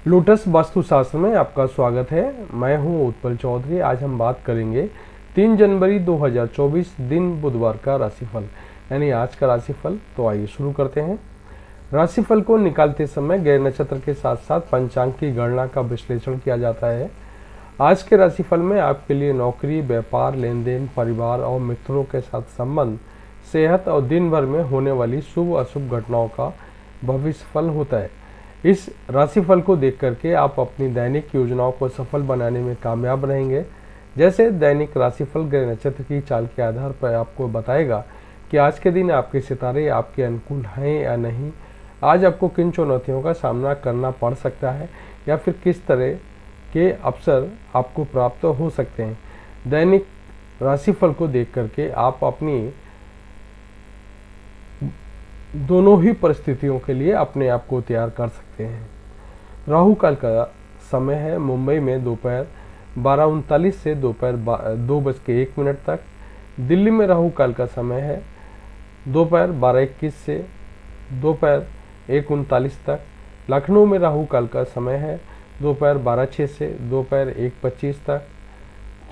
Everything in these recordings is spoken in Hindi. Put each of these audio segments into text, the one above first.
लोटस वास्तुशास्त्र में आपका स्वागत है। मैं हूं उत्पल चौधरी। आज हम बात करेंगे 3 जनवरी 2024 दिन बुधवार का राशिफल, यानी आज का राशिफल। तो आइए शुरू करते हैं। राशिफल को निकालते समय ग्रह नक्षत्र के साथ साथ पंचांग की गणना का विश्लेषण किया जाता है। आज के राशिफल में आपके लिए नौकरी, व्यापार, लेन देन, परिवार और मित्रों के साथ संबंध, सेहत और दिन भर में होने वाली शुभ अशुभ घटनाओं का भविष्यफल होता है। इस राशिफल को देख करके आप अपनी दैनिक योजनाओं को सफल बनाने में कामयाब रहेंगे। जैसे दैनिक राशिफल ग्रह नक्षत्र की चाल के आधार पर आपको बताएगा कि आज के दिन आपके सितारे आपके अनुकूल हैं या नहीं, आज आपको किन चुनौतियों का सामना करना पड़ सकता है या फिर किस तरह के अवसर आपको प्राप्त हो सकते हैं। दैनिक राशिफल को देख करके आप अपनी दोनों ही परिस्थितियों के लिए अपने आप को तैयार कर सकते हैं। राहु काल का समय है मुंबई में दोपहर 12:39 से दोपहर 2:01 तक। दिल्ली में राहु काल का समय है दोपहर 12:21 से दोपहर 1:39 तक। लखनऊ में राहु काल का समय है दोपहर 12:06 से दोपहर 1:25 तक।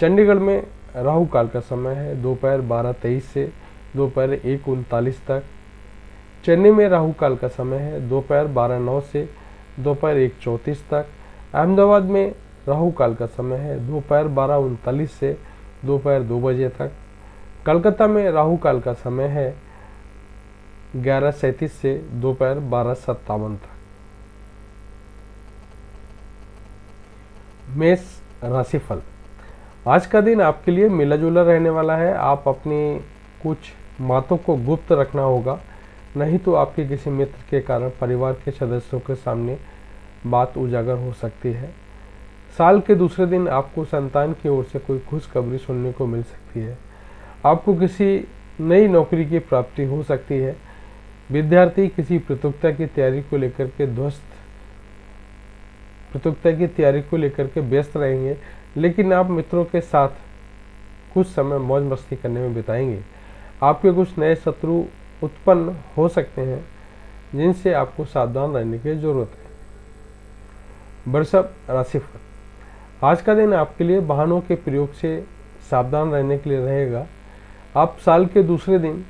चंडीगढ़ में राहु काल का समय है दोपहर 12:23 से दोपहर 1:39 तक। चेन्नई में राहु काल का समय है दोपहर 12:09 से दोपहर 1:34 तक। अहमदाबाद में राहु काल का समय है दोपहर 12:39 से दोपहर 2 बजे तक। कलकत्ता में राहु काल का समय है 11:37 से दोपहर 12:57 तक। मेष राशिफल, आज का दिन आपके लिए मिला जुला रहने वाला है। आप अपनी कुछ बातों को गुप्त रखना होगा, नहीं तो आपके किसी मित्र के कारण परिवार के सदस्यों के सामने बात उजागर हो सकती है। साल के दूसरे दिन आपको संतान की ओर से कोई खुशखबरी सुनने को मिल सकती है। आपको किसी नई नौकरी की प्राप्ति हो सकती है। विद्यार्थी किसी प्रतियोगिता की तैयारी को लेकर के व्यस्त रहेंगे, लेकिन आप मित्रों के साथ कुछ समय मौज मस्ती करने में बिताएंगे। आपके कुछ नए शत्रु उत्पन्न हो सकते हैं जिनसे आपको सावधान रहने की जरूरत है। वृषभ राशिफल, आज का दिन आपके लिए वाहनों के प्रयोग से सावधान रहने के लिए रहेगा। आप साल के दूसरे दिन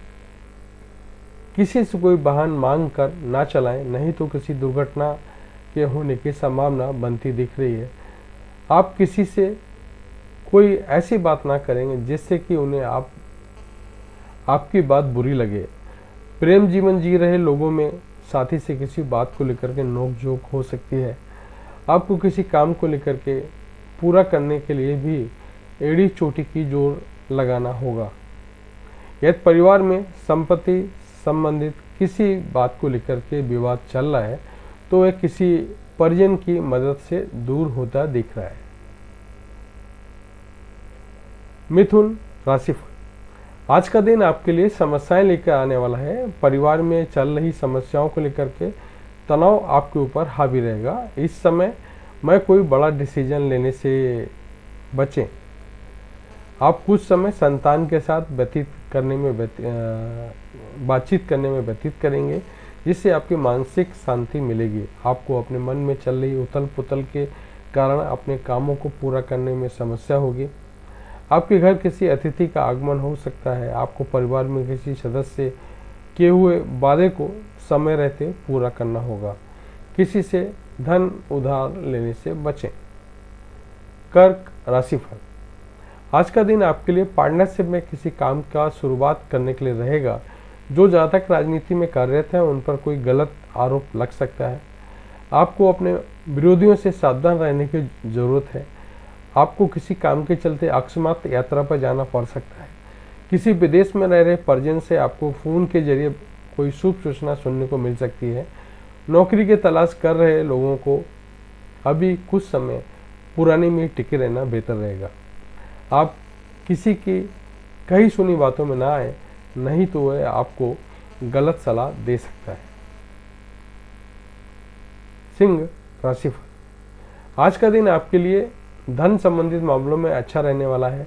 किसी से कोई वाहन मांग कर ना चलाएं, नहीं तो किसी दुर्घटना के होने की संभावना बनती दिख रही है। आप किसी से कोई ऐसी बात ना करेंगे जिससे कि उन्हें आपकी बात बुरी लगे। प्रेम जीवन जी रहे लोगों में साथी से किसी बात को लेकर के नोक-झोंक हो सकती है। आपको किसी काम को लेकर के पूरा करने के लिए भी एड़ी चोटी की जोर लगाना होगा। यदि परिवार में संपत्ति संबंधित किसी बात को लेकर के विवाद चल रहा है तो वह किसी परिजन की मदद से दूर होता दिख रहा है। मिथुन राशिफल, आज का दिन आपके लिए समस्याएं लेकर आने वाला है। परिवार में चल रही समस्याओं को लेकर के तनाव आपके ऊपर हावी रहेगा। इस समय मैं कोई बड़ा डिसीजन लेने से बचें। आप कुछ समय संतान के साथ बातचीत करने में व्यतीत करेंगे, जिससे आपकी मानसिक शांति मिलेगी। आपको अपने मन में चल रही उथल पुथल के कारण अपने कामों को पूरा करने में समस्या होगी। आपके घर किसी अतिथि का आगमन हो सकता है। आपको परिवार में किसी सदस्य किए हुए वादे को समय रहते पूरा करना होगा। किसी से धन उधार लेने से बचें। कर्क राशिफल, आज का दिन आपके लिए पार्टनरशिप में किसी काम का शुरुआत करने के लिए रहेगा। जो जातक राजनीति में कार्यरत हैं उन पर कोई गलत आरोप लग सकता है। आपको अपने विरोधियों से सावधान रहने की जरूरत है। आपको किसी काम के चलते अकस्मात यात्रा पर जाना पड़ सकता है। किसी विदेश में रह रहे परिजन से आपको फोन के जरिए कोई शुभ सूचना सुनने को मिल सकती है। नौकरी की तलाश कर रहे लोगों को अभी कुछ समय पुरानी में टिके रहना बेहतर रहेगा। आप किसी की कही सुनी बातों में ना आए, नहीं तो वह आपको गलत सलाह दे सकता है। सिंह राशिफल, आज का दिन आपके लिए धन संबंधित मामलों में अच्छा रहने वाला है।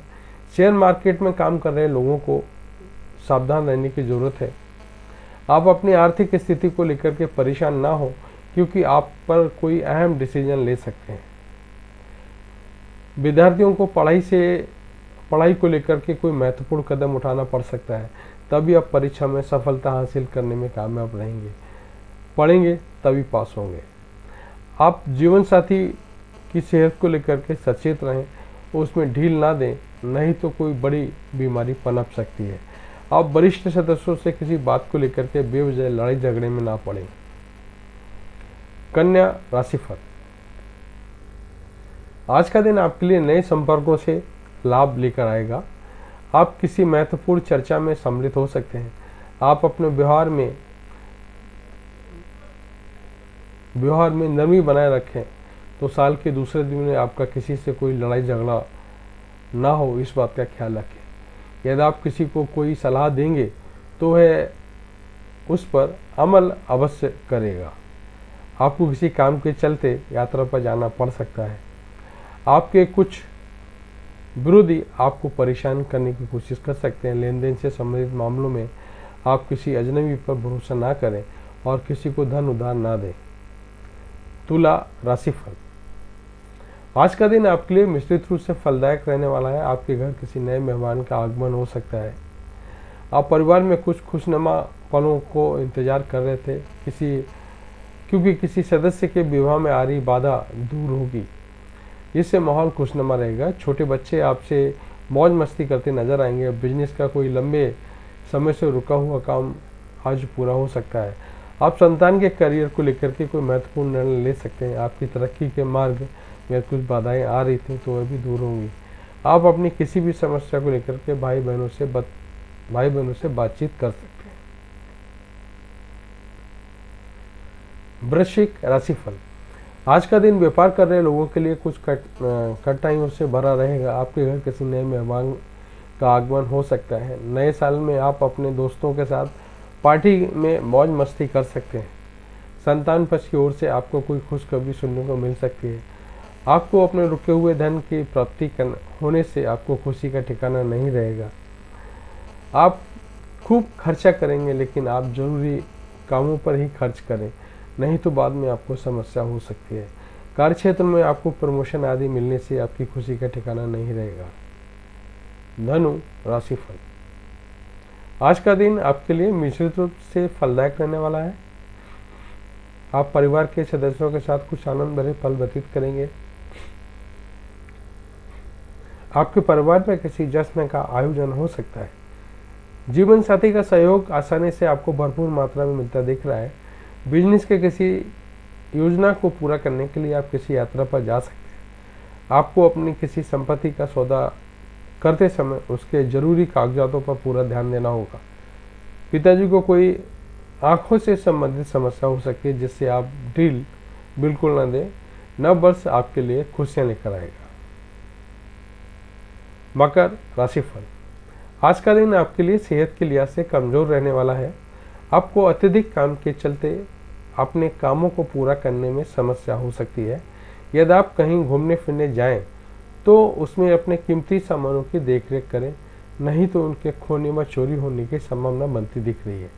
शेयर मार्केट में काम कर रहे लोगों को सावधान रहने की जरूरत है। आप अपनी आर्थिक स्थिति को लेकर के परेशान ना हो, क्योंकि आप पर कोई अहम डिसीजन ले सकते हैं। विद्यार्थियों को पढ़ाई को लेकर के कोई महत्वपूर्ण कदम उठाना पड़ सकता है, तभी आप परीक्षा में सफलता हासिल करने में कामयाब रहेंगे। पढ़ेंगे तभी पास होंगे। आप जीवन साथी की सेहत को लेकर के सचेत रहें, उसमें ढील ना दें, नहीं तो कोई बड़ी बीमारी पनप सकती है। आप वरिष्ठ सदस्यों से किसी बात को लेकर के बेवजह लड़ाई झगड़े में ना पड़ें। कन्या राशिफल। आज का दिन आपके लिए नए संपर्कों से लाभ लेकर आएगा। आप किसी महत्वपूर्ण चर्चा में सम्मिलित हो सकते हैं। आप अपने व्यवहार में नरमी बनाए रखें तो साल के दूसरे दिन में आपका किसी से कोई लड़ाई झगड़ा ना हो, इस बात का ख्याल रखें। यदि आप किसी को कोई सलाह देंगे तो वह उस पर अमल अवश्य करेगा। आपको किसी काम के चलते यात्रा पर जाना पड़ सकता है। आपके कुछ विरोधी आपको परेशान करने की कोशिश कर सकते हैं। लेन देन से संबंधित मामलों में आप किसी अजनबी पर भरोसा ना करें और किसी को धन उधार ना दें। तुला राशिफल। आज का दिन आपके लिए मिश्रित रूप से फलदायक रहने वाला है। आपके घर किसी नए मेहमान का आगमन हो सकता है। आप परिवार में कुछ खुशनुमा पलों को इंतजार कर रहे थे, क्योंकि किसी सदस्य के विवाह में आ रही बाधा दूर होगी, जिससे माहौल खुशनुमा रहेगा। छोटे बच्चे आपसे मौज मस्ती करते नजर आएंगे। बिजनेस का कोई लंबे समय से रुका हुआ काम आज पूरा हो सकता है। आप संतान के करियर को लेकर के कोई महत्वपूर्ण निर्णय ले सकते हैं। आपकी तरक्की के मार्ग में कुछ बाधाएं आ रही थी तो वह भी दूर होंगी। आप अपनी किसी भी समस्या को लेकर के भाई बहनों से बातचीत कर सकते हैं। वृश्चिक राशिफल। आज का दिन व्यापार कर रहे लोगों के लिए कुछ कठिनाइयों से भरा रहेगा। आपके घर किसी नए मेहमान का आगमन हो सकता है। नए साल में आप अपने दोस्तों के साथ पार्टी में मौज मस्ती कर सकते हैं। संतान पक्ष की ओर से आपको कोई खुशखबरी सुनने को मिल सकती है। आपको अपने रुके हुए धन की प्राप्ति होने से आपको खुशी का ठिकाना नहीं रहेगा। आप खूब खर्चा करेंगे, लेकिन आप जरूरी कामों पर ही खर्च करें, नहीं तो बाद में आपको समस्या हो सकती है। कार्य क्षेत्र में आपको प्रमोशन आदि मिलने से आपकी खुशी का ठिकाना नहीं रहेगा। धनु राशिफल। आज का दिन आपके लिए मिश्रित रूप से फलदायक रहने वाला है। आप परिवार के सदस्यों के साथ कुछ आनंद भरे पल व्यतीत करेंगे। आपके परिवार में किसी जश्न का आयोजन हो सकता है। जीवन साथी का सहयोग आसानी से आपको भरपूर मात्रा में मिलता दिख रहा है। बिजनेस के किसी योजना को पूरा करने के लिए आप किसी यात्रा पर जा सकते हैं। आपको अपनी किसी संपत्ति का सौदा करते समय उसके जरूरी कागजातों पर पूरा ध्यान देना होगा। पिताजी को कोई आंखों से संबंधित समस्या हो सकती है, जिससे आप ढील बिल्कुल न दें। नव वर्ष आपके लिए खुशियां लेकर आएगा। मकर राशिफल। आज का दिन आपके लिए सेहत के लिहाज से कमजोर रहने वाला है। आपको अत्यधिक काम के चलते अपने कामों को पूरा करने में समस्या हो सकती है। यदि आप कहीं घूमने फिरने जाएं तो उसमें अपने कीमती सामानों की देखरेख करें, नहीं तो उनके खोने व चोरी होने की संभावना बनती दिख रही है।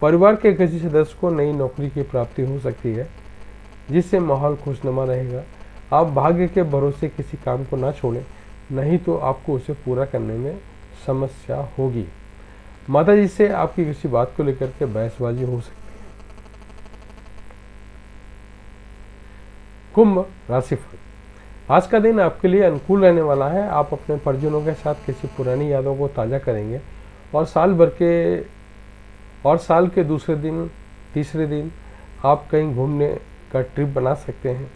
परिवार के किसी सदस्य को नई नौकरी की प्राप्ति हो सकती है, जिससे माहौल खुशनुमा रहेगा। आप भाग्य के भरोसे किसी काम को ना छोड़ें, नहीं तो आपको उसे पूरा करने में समस्या होगी। माताजी से आपकी किसी बात को लेकर के बहसबाजी हो सकती है। कुंभ राशिफल। आज का दिन आपके लिए अनुकूल रहने वाला है। आप अपने परिजनों के साथ किसी पुरानी यादों को ताज़ा करेंगे और साल के दूसरे दिन तीसरे दिन आप कहीं घूमने का ट्रिप बना सकते हैं।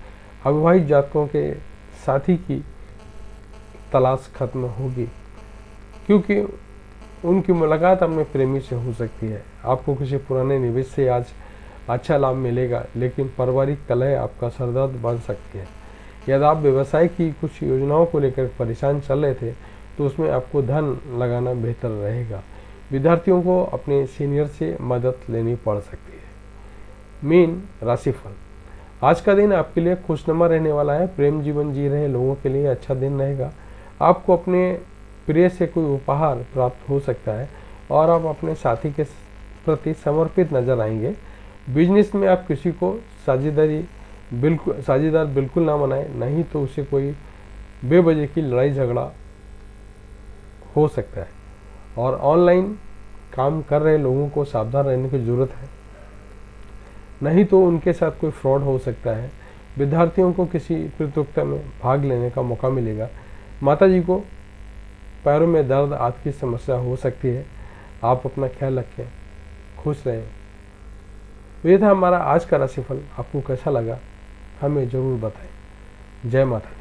अविवाहित जातकों के साथी की तलाश खत्म होगी, क्योंकि उनकी मुलाकात अपने प्रेमी से हो सकती है। आपको किसी पुराने निवेश से आज अच्छा लाभ मिलेगा, लेकिन पारिवारिक कलह आपका सरदर्द बन सकती है। यदि आप व्यवसाय की कुछ योजनाओं को लेकर परेशान चल रहे थे तो उसमें आपको धन लगाना बेहतर रहेगा। विद्यार्थियों को अपने सीनियर से मदद लेनी पड़ सकती है। मीन राशिफल। आज का दिन आपके लिए खुशनुमा रहने वाला है। प्रेम जीवन जी रहे लोगों के लिए अच्छा दिन रहेगा। आपको अपने प्रिय से कोई उपहार प्राप्त हो सकता है और आप अपने साथी के प्रति समर्पित नजर आएंगे। बिजनेस में आप किसी को साझेदार बिल्कुल ना बनाएं, नहीं तो उसे कोई बेवजह की लड़ाई झगड़ा हो सकता है। और ऑनलाइन काम कर रहे लोगों को सावधान रहने की ज़रूरत है, नहीं तो उनके साथ कोई फ्रॉड हो सकता है। विद्यार्थियों को किसी प्रतियोगिता में भाग लेने का मौका मिलेगा। माताजी को पैरों में दर्द आदि की समस्या हो सकती है। आप अपना ख्याल रखें, खुश रहें। तो ये था हमारा आज का राशिफल। आपको कैसा लगा हमें ज़रूर बताएं। जय माता दी।